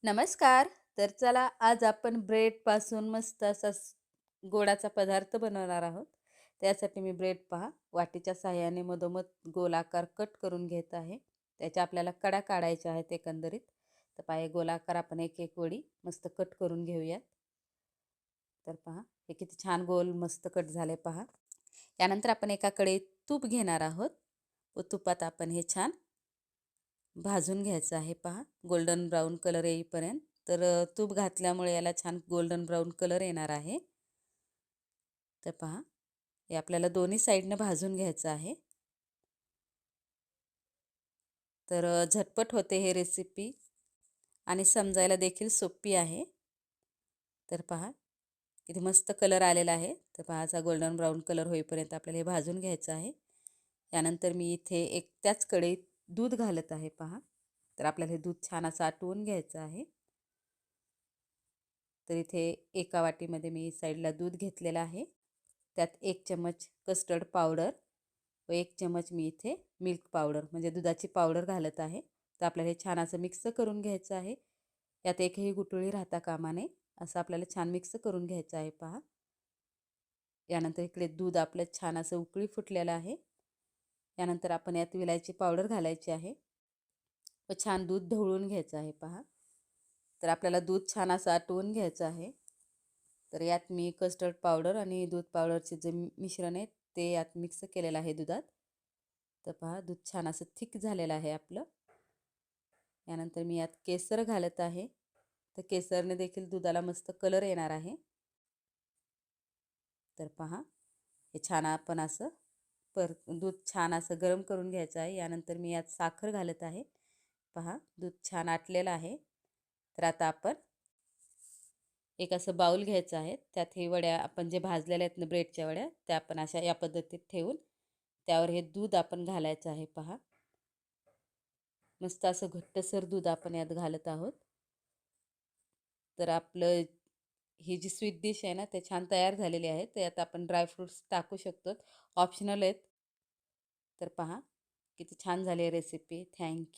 नमस्कार. तर चला आज आपण ब्रेडपासून मस्त असा गोडाचा पदार्थ बनवणार आहोत. त्यासाठी मी ब्रेड पहा वाटीच्या साहाय्याने मधोमध गोलाकार कट करून घेत आहे. त्याच्या आपल्याला कडा काढायच्या आहेत एकंदरीत. तर पहा हे गोलाकार आपण एक एक वडी मस्त कट करून घेऊयात. तर पहा हे किती छान गोल मस्त कट झाले पहा. यानंतर आपण एका कढईत तूप घेणार आहोत व तुपात आपण हे छान भाजून घ्यायचं आहे पहा गोल्डन ब्राऊन कलर येईपर्यंत. तर तूप घातल्यामुळे याला छान गोल्डन ब्राऊन कलर येणार आहे. तर पहा हे आपल्याला दोन्ही साईडनं भाजून घ्यायचं आहे. तर झटपट होते हे रेसिपी आणि समजायला देखील सोपी आहे. तर पहा किती मस्त कलर आलेला आहे. तर पहा असा गोल्डन ब्राऊन कलर होईपर्यंत आपल्याला हे भाजून घ्यायचं आहे. यानंतर मी इथे एक त्याच कढईत दूध घालत आहे पहा. तर आपल्याला हे दूध छान असं आटवून घ्यायचं आहे. तर इथे एका वाटीमध्ये मी साईडला दूध घेतलेलं आहे. त्यात 1 चमच कस्टर्ड पावडर व 1 चमच मी इथे मिल्क पावडर म्हणजे दुधाची पावडर घालत आहे. तर आपल्याला हे छान असं मिक्स करून घ्यायचं आहे. यात एकही गुठळी राहता कामा नये असं आपल्याला छान मिक्स करून घ्यायचं आहे पहा. यानंतर इकडे दूध आपलं छान असं उकळी फुटलेलं आहे. यानंतर आपण यात विलायची पावडर घालायची आहे व छान दूध ढवळून घ्यायचं आहे पहा. तर आपल्याला दूध छान असं आटवून घ्यायचं आहे. तर यात मी कस्टर्ड पावडर आणि दूध पावडरचे जे मिश्रण आहे ते यात मिक्स केलेलं आहे दुधात. तर पहा दूध छान असं थिक झालेलं आहे आपलं. यानंतर मी यात केसर घालत आहे. तर केसरने देखील दुधाला मस्त कलर येणार आहे. तर पहा हे छान आपण असं दूध छान असं गरम करून घ्यायचं आहे. यानंतर मी यात साखर घालत आहे. पहा दूध छान आटलेलं आहे. तर आता आपण एक असं बाऊल घ्यायचं आहे. त्यात हे वड्या आपण जे भाजलेल्या आहेत ना ब्रेडच्या वड्या त्या आपण अशा या पद्धतीत ठेवून त्यावर हे दूध आपण घालायचं आहे पहा. मस्त असं घट्टसर दूध आपण यात घालत आहोत. तर आपलं ही जी स्वीट डिश आहे ना ते छान तयार झालेली आहे. त्यात आपण ड्रायफ्रूट्स टाकू शकतो, ऑप्शनल आहेत. तर पहा किती छान झाली रेसिपी. थँक्यू.